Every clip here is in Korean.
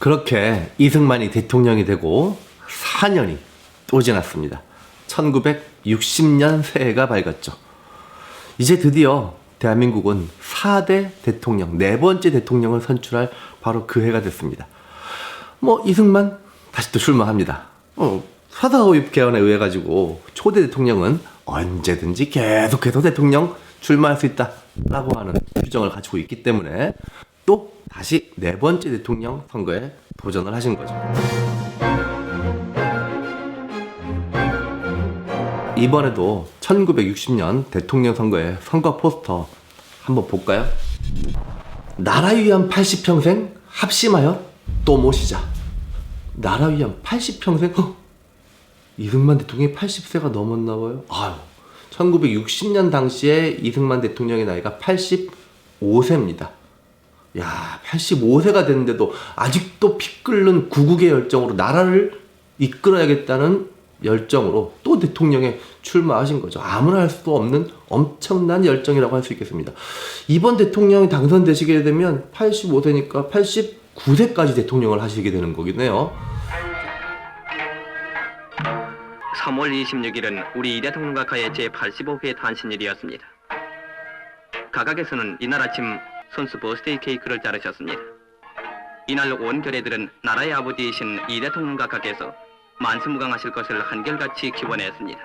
그렇게 이승만이 대통령이 되고 4년이 또 지났습니다. 1960년 새해가 밝았죠. 이제 드디어 대한민국은 4대 대통령, 네 번째 대통령을 선출할 바로 그 해가 됐습니다. 이승만 다시 또 출마합니다. 사사오입 개헌에 의해 가지고 초대 대통령은 언제든지 계속해서 대통령 출마할 수 있다라고 하는 규정을 가지고 있기 때문에 또 다시 네 번째 대통령 선거에 도전을 하신 거죠. 이번에도 1960년 대통령 선거의 선거 포스터 한번 볼까요? 나라 위한 80평생 합심하여 또 모시자. 나라 위한 80평생? 이승만 대통령이 80세가 넘었나 봐요. 1960년 당시에 이승만 대통령의 나이가 85세입니다. 야, 85세가 됐는데도 아직도 피 끓는 구국의 열정으로 나라를 이끌어야겠다는 열정으로 또 대통령에 출마하신 거죠. 아무나 할 수 없는 엄청난 열정이라고 할 수 있겠습니다. 이번 대통령이 당선되시게 되면 85세니까 89세까지 대통령을 하시게 되는 거겠네요. 3월 26일은 우리 이대통령 각하의 제85회 탄신일이었습니다. 각하께서는 이날 아침 손수 버스데이 케이크를 자르셨습니다. 이날 온 결애들은 나라의 아버지이신 이대통령 각하께서 만수무강하실 것을 한결같이 기원했습니다.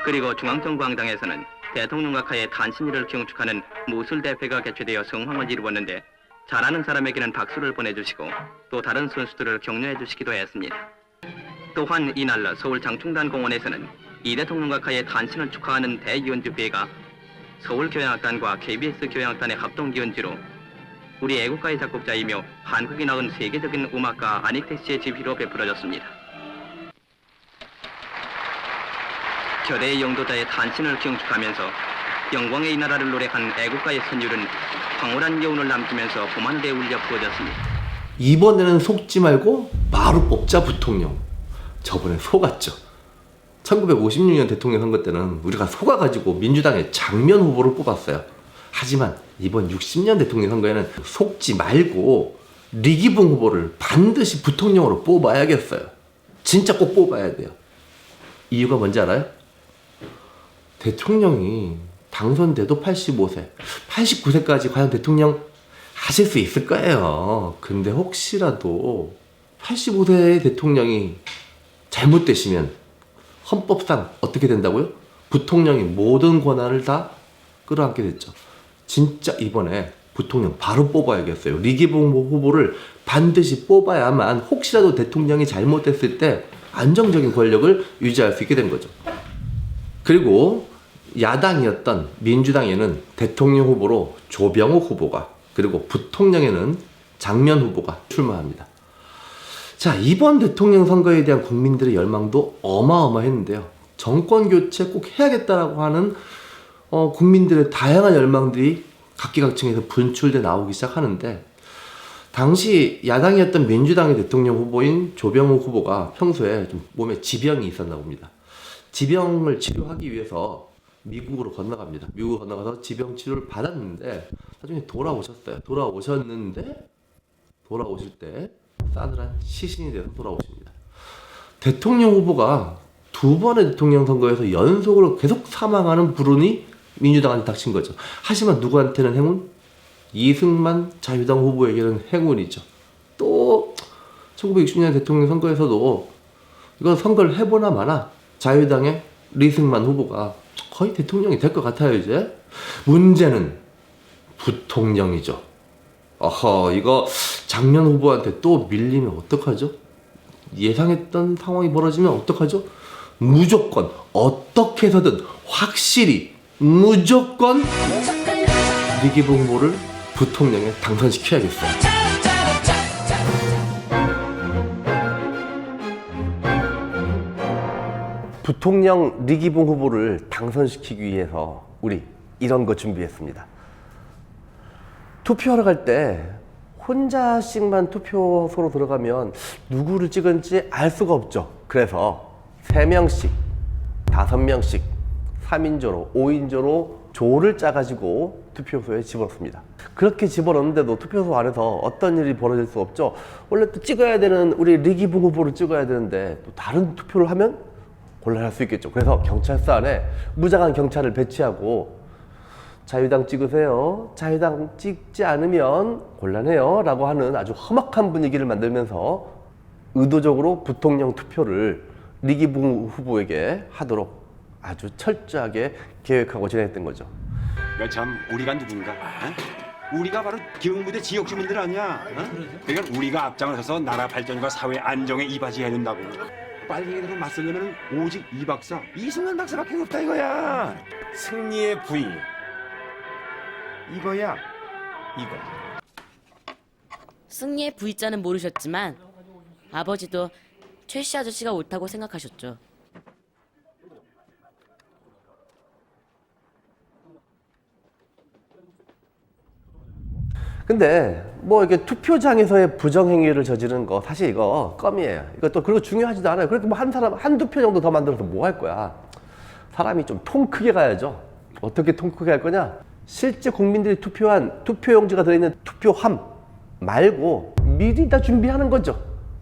그리고 중앙정광장에서는 대통령 각하의 탄신일을 경축하는 무술대회가 개최되어 성황을 이루었는데 잘하는 사람에게는 박수를 보내주시고 또 다른 선수들을 격려해 주시기도 했습니다. 또한 이날 서울 장충단 공원에서는 이 대통령 각하의 탄신을 축하하는 대연주회가 서울교향악단과 KBS 교향악단의 합동연주로 우리 애국가의 작곡자이며 한국이 낳은 세계적인 음악가 안익태 씨의 지휘로 베풀어졌습니다. 결의의 영도자의 탄신을 경축하면서 영광의 이 나라를 노래한 애국가의 선율은 황홀한 여운을 남기면서 봄하늘에 울려 부어졌습니다. 이번에는 속지 말고 바로 뽑자 부통령. 저번에 속았죠. 1956년 대통령 선거 때는 우리가 속아가지고 민주당의 장면 후보를 뽑았어요. 하지만 이번 60년 대통령 선거에는 속지 말고 리기붕 후보를 반드시 부통령으로 뽑아야겠어요. 진짜 꼭 뽑아야 돼요. 이유가 뭔지 알아요? 대통령이 당선돼도 85세, 89세까지 과연 대통령 하실 수 있을 거예요. 근데 혹시라도 85세의 대통령이 잘못되시면 헌법상 어떻게 된다고요? 부통령이 모든 권한을 다 끌어안게 됐죠. 진짜 이번에 부통령 바로 뽑아야겠어요. 리기붕 후보를 반드시 뽑아야만 혹시라도 대통령이 잘못됐을 때 안정적인 권력을 유지할 수 있게 된 거죠. 그리고 야당이었던 민주당에는 대통령 후보로 조병옥 후보가, 그리고 부통령에는 장면 후보가 출마합니다. 자, 이번 대통령 선거에 대한 국민들의 열망도 어마어마했는데요. 정권 교체 꼭 해야겠다라고 하는 국민들의 다양한 열망들이 각기각층에서 분출돼 나오기 시작하는데, 당시 야당이었던 민주당의 대통령 후보인 조병옥 후보가 평소에 좀 몸에 지병이 있었나 봅니다. 지병을 치료하기 위해서 미국으로 건너갑니다. 미국 건너가서 지병 치료를 받았는데 나중에 돌아오실 때 싸늘한 시신이 돼서 돌아오십니다. 대통령 후보가 두 번의 대통령 선거에서 연속으로 계속 사망하는 불운이 민주당한테 닥친 거죠. 하지만 누구한테는 행운? 이승만 자유당 후보에게는 행운이죠. 또 1960년 대통령 선거에서도 이건 선거를 해보나 마나 자유당의 이승만 후보가 거의 대통령이 될 것 같아요. 이제 문제는 부통령이죠. 이거 장면 후보한테 또 밀리면 어떡하죠? 예상했던 상황이 벌어지면 어떡하죠? 무조건 어떻게 해서든 확실히 무조건 리기붕 후보를 부통령에 당선시켜야겠어요. 부통령 리기붕 후보를 당선시키기 위해서 우리 이런 거 준비했습니다. 투표하러 갈 때 혼자씩만 투표소로 들어가면 누구를 찍은지 알 수가 없죠. 그래서 3명씩, 5명씩, 3인조로, 5인조로 조를 짜가지고 투표소에 집어넣습니다. 그렇게 집어넣는데도 투표소 안에서 어떤 일이 벌어질 수 없죠. 원래 또 찍어야 되는 우리 리기붕 후보를 찍어야 되는데 또 다른 투표를 하면 곤란할 수 있겠죠. 그래서 경찰서 안에 무장한 경찰을 배치하고 자유당 찍으세요. 자유당 찍지 않으면 곤란해요. 라고 하는 아주 험악한 분위기를 만들면서 의도적으로 부통령 투표를 리기붕 후보에게 하도록 아주 철저하게 계획하고 진행했던 거죠. 그러니까 참 우리가 누군가? 우리가 바로 경무대 지역 주민들 아니야? 그러니까 우리가 앞장을 서서 나라 발전과 사회 안정에 이바지해야 된다고. 빨갱이들을 맞서려면 오직 이 박사, 이승만 박사밖에 없다 이거야. 승리의 부위 이거야. 이거. 승리의 V자는 모르셨지만 아버지도 최 씨 아저씨가 옳다고 생각하셨죠. 근데 뭐 이렇게 투표장에서의 부정행위를 저지르는 거 사실 이거 껌이에요. 이것도 그리고 중요하지도 않아요. 그래도 뭐 한 사람 한두 표 정도 더 만들어서 뭐 할 거야. 사람이 좀 통 크게 가야죠. 어떻게 통 크게 할 거냐? 실제 국민들이 투표한 투표용지가 들어있는 투표함 말고 미리 다 준비하는 거죠.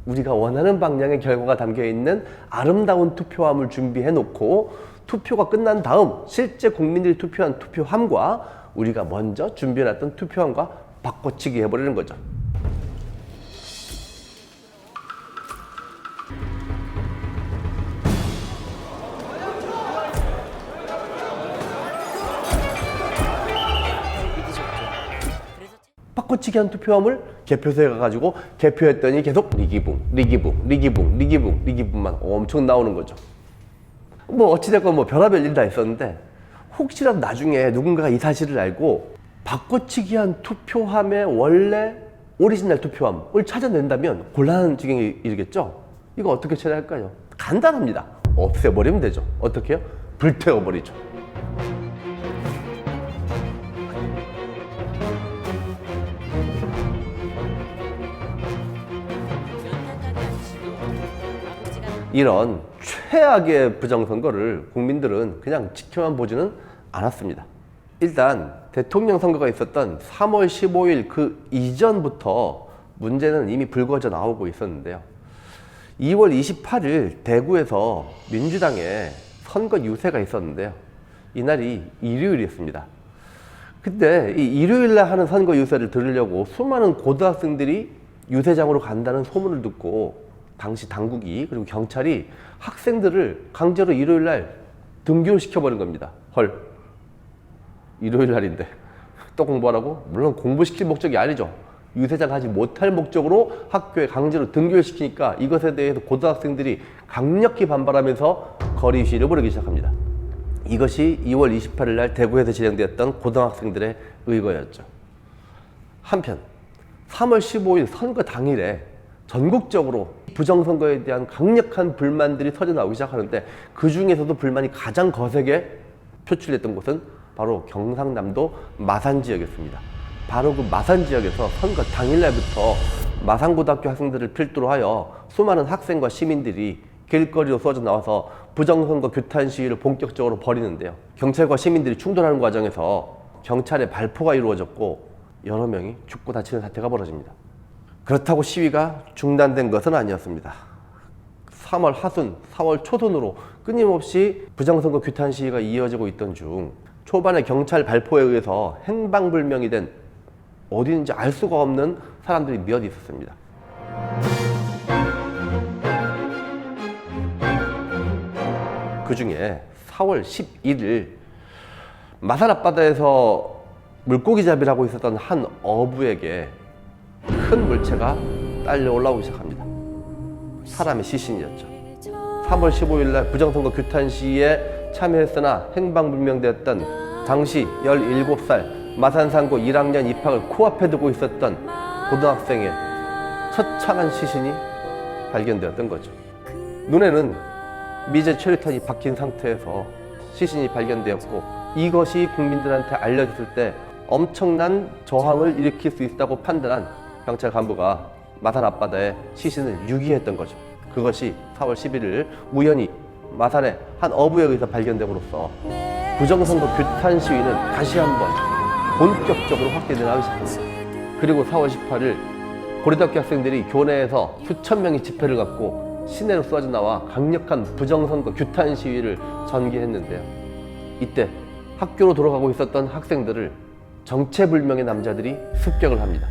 우리가 원하는 방향의 결과가 담겨있는 아름다운 투표함을 준비해 놓고 투표가 끝난 다음 실제 국민들이 투표한 투표함과 우리가 먼저 준비해놨던 투표함과 바꿔치기 해버리는 거죠. 바꿔치기 한 투표함을 개표소에 가가지고 개표했더니 계속 리기붕만 엄청 나오는 거죠. 뭐 어찌됐건 뭐 별의별 일 다 있었는데 혹시라도 나중에 누군가가 이 사실을 알고 바꿔치기 한 투표함의 원래 오리지널 투표함을 찾아낸다면 곤란한 지경에 이르겠죠? 이거 어떻게 처리할까요? 간단합니다. 없애버리면 되죠. 어떻게 해요? 불태워버리죠. 이런 최악의 부정선거를 국민들은 그냥 지켜만 보지는 않았습니다. 일단 대통령 선거가 있었던 3월 15일 그 이전부터 문제는 이미 불거져 나오고 있었는데요. 2월 28일 대구에서 민주당의 선거 유세가 있었는데요. 이날이 일요일이었습니다. 근데 이 일요일날 하는 선거 유세를 들으려고 수많은 고등학생들이 유세장으로 간다는 소문을 듣고 당시 당국이 그리고 경찰이 학생들을 강제로 일요일날 등교를 시켜버린 겁니다. 헐, 일요일날인데 또 공부하라고? 물론 공부시킬 목적이 아니죠. 유세장 가지 못할 목적으로 학교에 강제로 등교를 시키니까 이것에 대해서 고등학생들이 강력히 반발하면서 거리 시위를 벌이기 시작합니다. 이것이 2월 28일 날 대구에서 진행되었던 고등학생들의 의거였죠. 한편 3월 15일 선거 당일에 전국적으로 부정선거에 대한 강력한 불만들이 터져나오기 시작하는데 그 중에서도 불만이 가장 거세게 표출됐던 곳은 바로 경상남도 마산 지역이었습니다. 바로 그 마산 지역에서 선거 당일날부터 마산고등학교 학생들을 필두로 하여 수많은 학생과 시민들이 길거리로 쏟아져 나와서 부정선거 규탄 시위를 본격적으로 벌이는데요. 경찰과 시민들이 충돌하는 과정에서 경찰의 발포가 이루어졌고 여러 명이 죽고 다치는 사태가 벌어집니다. 그렇다고 시위가 중단된 것은 아니었습니다. 3월 하순, 4월 초순으로 끊임없이 부정선거 규탄 시위가 이어지고 있던 중 초반에 경찰 발포에 의해서 행방불명이 된 어디인지 알 수가 없는 사람들이 몇 있었습니다. 그 중에 4월 11일 마산 앞바다에서 물고기 잡이를 하고 있었던 한 어부에게 큰 물체가 딸려 올라오기 시작합니다. 사람의 시신이었죠. 3월 15일 날 부정선거 규탄 시위에 참여했으나 행방불명되었던 당시 17살 마산상고 1학년 입학을 코앞에 두고 있었던 고등학생의 처참한 시신이 발견되었던 거죠. 눈에는 미제 체류탄이 박힌 상태에서 시신이 발견되었고 이것이 국민들한테 알려졌을 때 엄청난 저항을 일으킬 수 있다고 판단한 경찰 간부가 마산 앞바다에 시신을 유기했던 거죠. 그것이 4월 11일 우연히 마산의 한 어부에 의해서 발견됨으로써 부정선거 규탄 시위는 다시 한번 본격적으로 확대되기 시작합니다. 그리고 4월 18일 고려대학교 학생들이 교내에서 수천 명의 집회를 갖고 시내로 쏟아져 나와 강력한 부정선거 규탄 시위를 전개했는데요. 이때 학교로 돌아가고 있었던 학생들을 정체불명의 남자들이 습격을 합니다.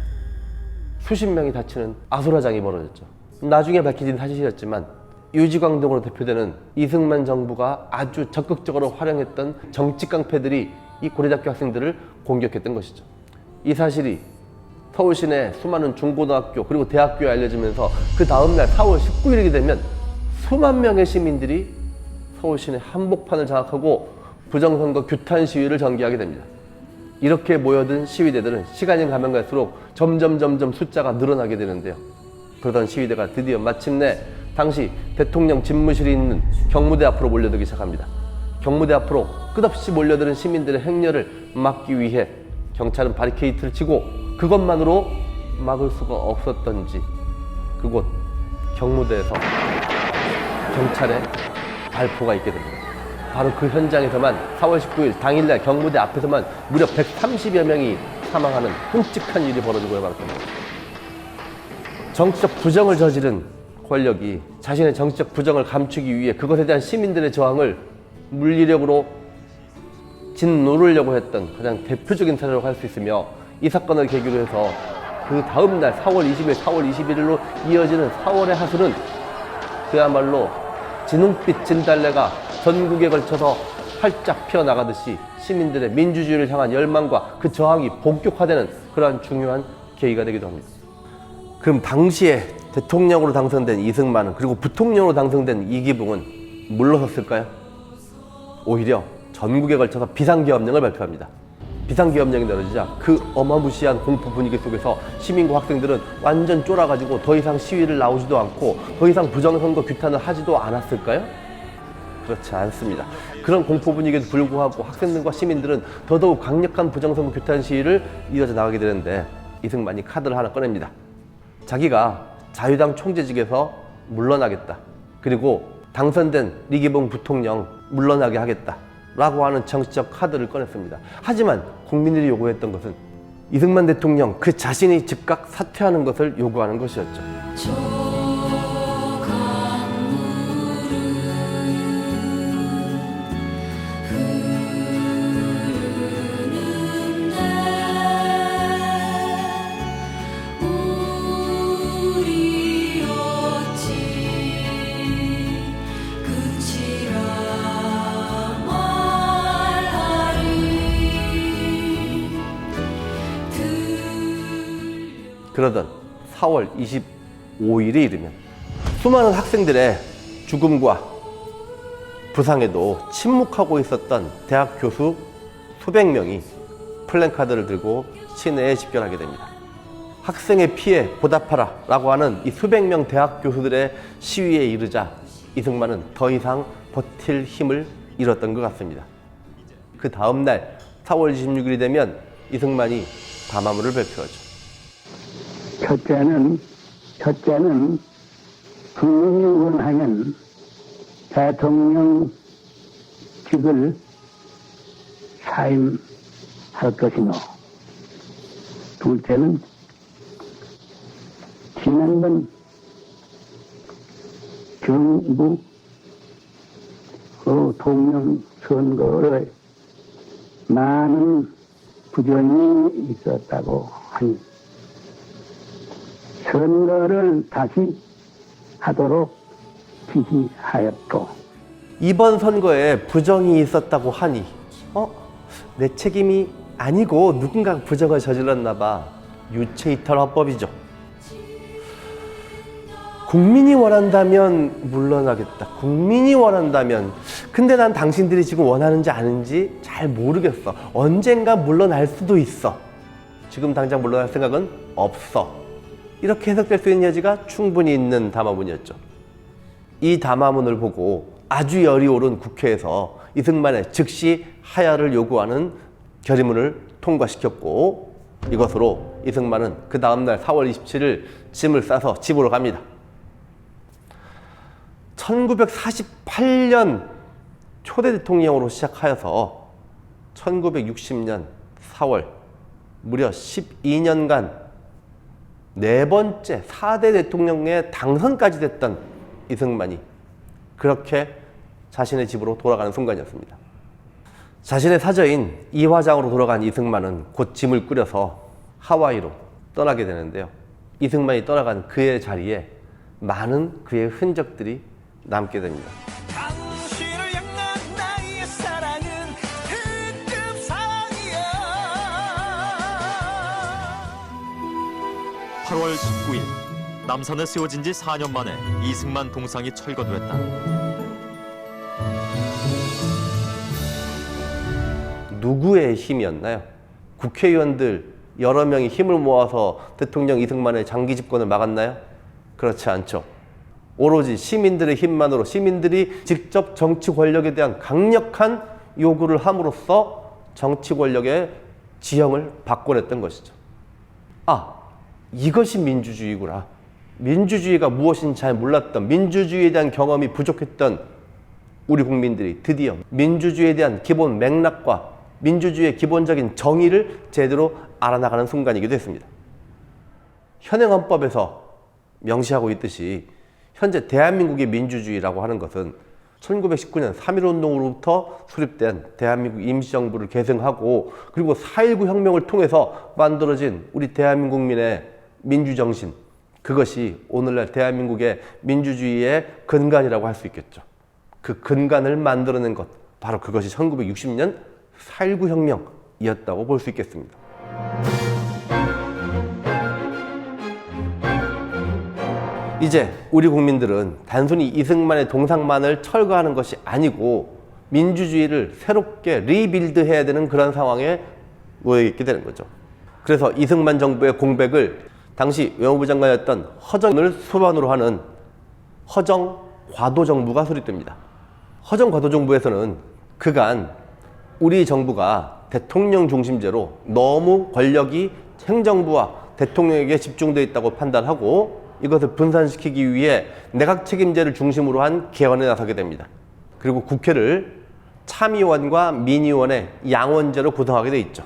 수십 명이 다치는 아수라장이 벌어졌죠. 나중에 밝혀진 사실이었지만 유지광 등으로 대표되는 이승만 정부가 아주 적극적으로 활용했던 정치 깡패들이 이 고려대학교 학생들을 공격했던 것이죠. 이 사실이 서울 시내 수많은 중고등학교 그리고 대학교에 알려지면서 그 다음날 4월 19일이 되면 수만 명의 시민들이 서울 시내 한복판을 장악하고 부정선거 규탄 시위를 전개하게 됩니다. 이렇게 모여든 시위대들은 시간이 가면 갈수록 점점 숫자가 늘어나게 되는데요. 그러던 시위대가 드디어 마침내 당시 대통령 집무실이 있는 경무대 앞으로 몰려들기 시작합니다. 경무대 앞으로 끝없이 몰려드는 시민들의 행렬을 막기 위해 경찰은 바리케이트를 치고 그것만으로 막을 수가 없었던지 그곳 경무대에서 경찰의 발포가 있게 됩니다. 바로 그 현장에서만 4월 19일 당일날 경무대 앞에서만 무려 130여 명이 사망하는 끔찍한 일이 벌어지고 말았습니다. 정치적 부정을 저지른 권력이 자신의 정치적 부정을 감추기 위해 그것에 대한 시민들의 저항을 물리력으로 짓누르려고 했던 가장 대표적인 사례라고 할 수 있으며 이 사건을 계기로 해서 그 다음날 4월 20일, 4월 21일로 이어지는 4월의 하수는 그야말로 진홍빛 진달래가 전국에 걸쳐서 활짝 피어나가듯이 시민들의 민주주의를 향한 열망과 그 저항이 본격화되는 그러한 중요한 계기가 되기도 합니다. 그럼 당시에 대통령으로 당선된 이승만은 그리고 부통령으로 당선된 이기붕은 물러섰을까요? 오히려 전국에 걸쳐서 비상계엄령을 발표합니다. 비상계엄령이 내려지자 그 어마무시한 공포 분위기 속에서 시민과 학생들은 완전 쫄아가지고 더 이상 시위를 나오지도 않고 더 이상 부정선거 규탄을 하지도 않았을까요? 그렇지 않습니다. 그런 공포 분위기에도 불구하고 학생들과 시민들은 더더욱 강력한 부정선거 규탄 시위를 이어져 나가게 되는데 이승만이 카드를 하나 꺼냅니다. 자기가 자유당 총재직에서 물러나겠다. 그리고 당선된 이기붕 부통령 물러나게 하겠다. 라고 하는 정치적 카드를 꺼냈습니다. 하지만 국민들이 요구했던 것은 이승만 대통령 그 자신이 즉각 사퇴하는 것을 요구하는 것이었죠. 그러던 4월 25일이 이르면 수많은 학생들의 죽음과 부상에도 침묵하고 있었던 대학 교수 수백 명이 플랜카드를 들고 시내에 집결하게 됩니다. 학생의 피해 보답하라 라고 하는 이 수백 명 대학 교수들의 시위에 이르자 이승만은 더 이상 버틸 힘을 잃었던 것 같습니다. 그 다음날 4월 26일이 되면 이승만이 담화문을 발표하죠. 첫째는 국민이 원하면 대통령직을 사임할 것이며, 둘째는 지난번 정부 통령 선거에 많은 부정이 있었다고 하니 선거를 다시 하도록 지시하였고, 이번 선거에 부정이 있었다고 하니 내 책임이 아니고 누군가 부정을 저질렀나 봐. 유체이탈 화법이죠. 국민이 원한다면 물러나겠다. 국민이 원한다면. 근데 난 당신들이 지금 원하는지 아는지 잘 모르겠어. 언젠가 물러날 수도 있어. 지금 당장 물러날 생각은 없어. 이렇게 해석될 수 있는 여지가 충분히 있는 담화문이었죠. 이 담화문을 보고 아주 열이 오른 국회에서 이승만의 즉시 하야를 요구하는 결의문을 통과시켰고, 이것으로 이승만은 그 다음날 4월 27일 짐을 싸서 집으로 갑니다. 1948년 초대 대통령으로 시작하여서 1960년 4월 무려 12년간 4번째 4대 대통령의 당선까지 됐던 이승만이 그렇게 자신의 집으로 돌아가는 순간이었습니다. 자신의 사저인 이화장으로 돌아간 이승만은 곧 짐을 꾸려서 하와이로 떠나게 되는데요. 이승만이 떠나간 그의 자리에 많은 그의 흔적들이 남게 됩니다. 당신을 향한 나의 사랑은 특급 사랑이야. 8월 19일 남산에 세워진 지 4년 만에 이승만 동상이 철거됐다. 누구의 힘이었나요? 국회의원들 여러 명이 힘을 모아서 대통령 이승만의 장기 집권을 막았나요? 그렇지 않죠. 오로지 시민들의 힘만으로 시민들이 직접 정치 권력에 대한 강력한 요구를 함으로써 정치 권력의 지형을 바꿔냈던 것이죠. 아, 이것이 민주주의구나. 민주주의가 무엇인지 잘 몰랐던, 민주주의에 대한 경험이 부족했던 우리 국민들이 드디어 민주주의에 대한 기본 맥락과 민주주의의 기본적인 정의를 제대로 알아나가는 순간이기도 했습니다. 현행 헌법에서 명시하고 있듯이 현재 대한민국의 민주주의라고 하는 것은 1919년 3.1운동으로부터 수립된 대한민국 임시정부를 계승하고 그리고 4.19 혁명을 통해서 만들어진 우리 대한민국민의 민주정신, 그것이 오늘날 대한민국의 민주주의의 근간이라고 할 수 있겠죠. 그 근간을 만들어낸 것, 바로 그것이 1960년 4.19 혁명이었다고 볼 수 있겠습니다. 이제 우리 국민들은 단순히 이승만의 동상만을 철거하는 것이 아니고 민주주의를 새롭게 리빌드해야 되는 그런 상황에 놓여 있게 되는 거죠. 그래서 이승만 정부의 공백을 당시 외무부 장관이었던 허정을 수반으로 하는 허정과도정부가 수립됩니다. 허정과도정부에서는 그간 우리 정부가 대통령 중심제로 너무 권력이 행정부와 대통령에게 집중되어 있다고 판단하고 이것을 분산시키기 위해 내각 책임제를 중심으로 한 개헌에 나서게 됩니다. 그리고 국회를 참의원과 민의원의 양원제로 구성하게 돼 있죠.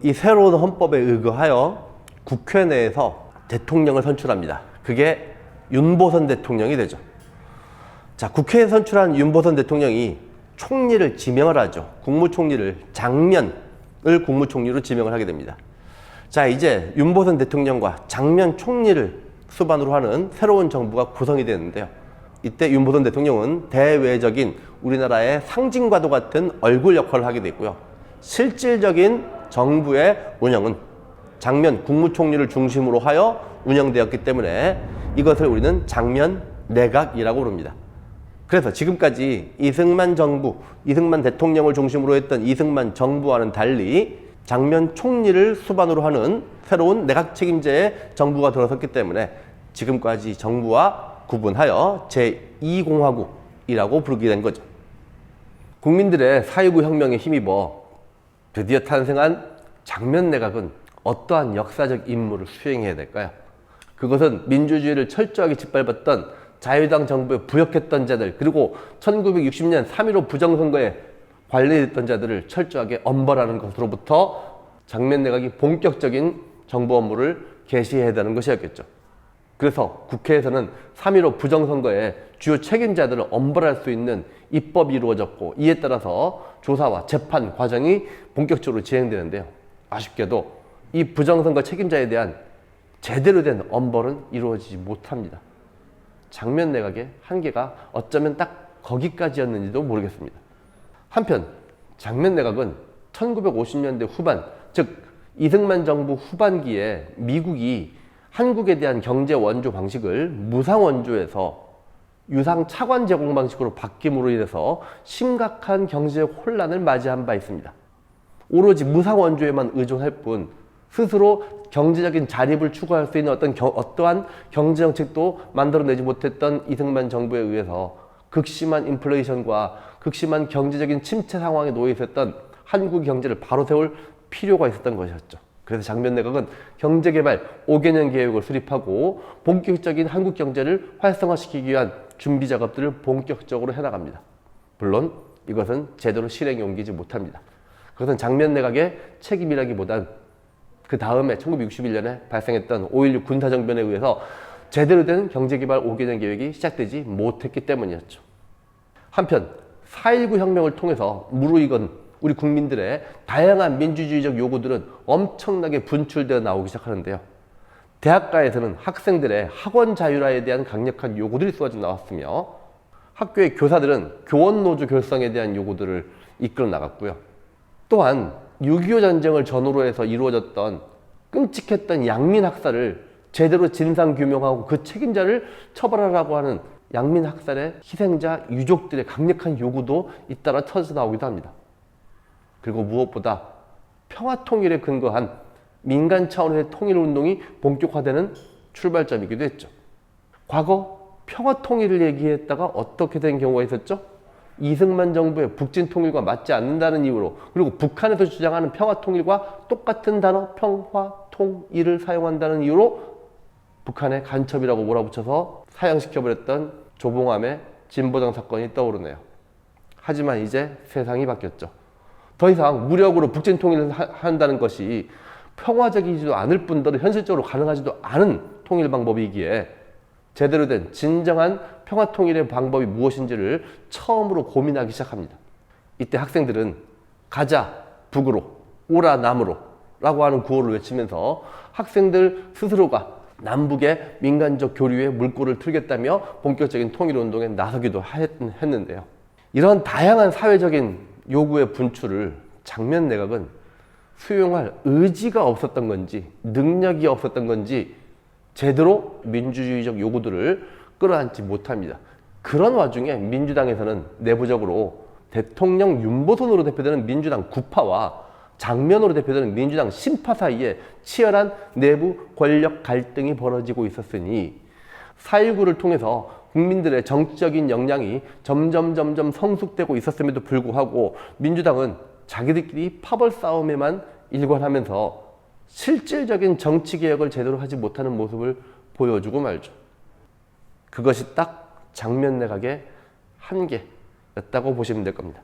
이 새로운 헌법에 의거하여 국회 내에서 대통령을 선출합니다. 그게 윤보선 대통령이 되죠. 자, 국회에 선출한 윤보선 대통령이 총리를 지명을 하죠. 국무총리를, 장면을 국무총리로 지명을 하게 됩니다. 자, 이제 윤보선 대통령과 장면 총리를 수반으로 하는 새로운 정부가 구성이 되는데요. 이때 윤보선 대통령은 대외적인 우리나라의 상징과도 같은 얼굴 역할을 하게 되고요. 실질적인 정부의 운영은 장면 국무총리를 중심으로 하여 운영되었기 때문에 이것을 우리는 장면 내각이라고 부릅니다. 그래서 지금까지 이승만 정부, 이승만 대통령을 중심으로 했던 이승만 정부와는 달리 장면 총리를 수반으로 하는 새로운 내각 책임제의 정부가 들어섰기 때문에 지금까지 정부와 구분하여 제2공화국이라고 부르게 된 거죠. 국민들의 4.19 혁명에 힘입어 드디어 탄생한 장면 내각은 어떠한 역사적 임무를 수행해야 될까요? 그것은 민주주의를 철저하게 짓밟았던 자유당 정부에 부역했던 자들, 그리고 1960년 3.15 부정선거에 관련됐던 자들을 철저하게 엄벌하는 것으로부터 장면 내각이 본격적인 정부 업무를 개시해야 되는 것이었겠죠. 그래서 국회에서는 3.15 부정선거에 주요 책임자들을 엄벌할 수 있는 입법이 이루어졌고 이에 따라서 조사와 재판 과정이 본격적으로 진행되는데요. 아쉽게도 이 부정선거 책임자에 대한 제대로 된 엄벌은 이루어지지 못합니다. 장면 내각의 한계가 어쩌면 딱 거기까지였는지도 모르겠습니다. 한편 장면 내각은 1950년대 후반, 즉 이승만 정부 후반기에 미국이 한국에 대한 경제 원조 방식을 무상 원조에서 유상 차관 제공 방식으로 바뀜으로 인해서 심각한 경제 혼란을 맞이한 바 있습니다. 오로지 무상 원조에만 의존할 뿐 스스로 경제적인 자립을 추구할 수 있는 어떠한 경제 정책도 만들어내지 못했던 이승만 정부에 의해서 극심한 인플레이션과 극심한 경제적인 침체 상황에 놓여 있었던 한국 경제를 바로 세울 필요가 있었던 것이었죠. 그래서 장면 내각은 경제개발 5개년 계획을 수립하고 본격적인 한국 경제를 활성화시키기 위한 준비 작업들을 본격적으로 해나갑니다. 물론 이것은 제대로 실행에 옮기지 못합니다. 그것은 장면 내각의 책임이라기보단 그 다음에 1961년에 발생했던 5.16 군사정변에 의해서 제대로 된 경제개발 5개년 계획이 시작되지 못했기 때문이었죠. 한편 4.19 혁명을 통해서 무르익은 우리 국민들의 다양한 민주주의적 요구들은 엄청나게 분출되어 나오기 시작하는데요. 대학가에서는 학생들의 학원 자율화에 대한 강력한 요구들이 쏟아져 나왔으며 학교의 교사들은 교원노조 결성에 대한 요구들을 이끌어 나갔고요. 또한 6.25 전쟁을 전후로 해서 이루어졌던 끔찍했던 양민학살을 제대로 진상규명하고 그 책임자를 처벌하라고 하는 양민학살의 희생자 유족들의 강력한 요구도 잇따라 터져 나오기도 합니다. 그리고 무엇보다 평화통일에 근거한 민간 차원의 통일운동이 본격화되는 출발점이기도 했죠. 과거 평화통일을 얘기했다가 어떻게 된 경우가 있었죠? 이승만 정부의 북진통일과 맞지 않는다는 이유로, 그리고 북한에서 주장하는 평화통일과 똑같은 단어 평화통일을 사용한다는 이유로 북한의 간첩이라고 몰아붙여서 사형시켜버렸던 조봉암의 진보당 사건이 떠오르네요. 하지만 이제 세상이 바뀌었죠. 더 이상 무력으로 북진통일을 한다는 것이 평화적이지도 않을 뿐더러 현실적으로 가능하지도 않은 통일 방법이기에 제대로 된 진정한 평화통일의 방법이 무엇인지를 처음으로 고민하기 시작합니다. 이때 학생들은 가자 북으로, 오라 남으로 라고 하는 구호를 외치면서 학생들 스스로가 남북의 민간적 교류에 물꼬를 틀겠다며 본격적인 통일운동에 나서기도 했는데요. 이런 다양한 사회적인 요구의 분출을 장면 내각은 수용할 의지가 없었던 건지 능력이 없었던 건지 제대로 민주주의적 요구들을 끌어안지 못합니다. 그런 와중에 민주당에서는 내부적으로 대통령 윤보선으로 대표되는 민주당 구파와 장면으로 대표되는 민주당 신파 사이에 치열한 내부 권력 갈등이 벌어지고 있었으니 4.19를 통해서 국민들의 정치적인 역량이 점점 성숙되고 있었음에도 불구하고 민주당은 자기들끼리 파벌 싸움에만 일관하면서 실질적인 정치개혁을 제대로 하지 못하는 모습을 보여주고 말죠. 그것이 딱 장면 내각의 한계였다고 보시면 될 겁니다.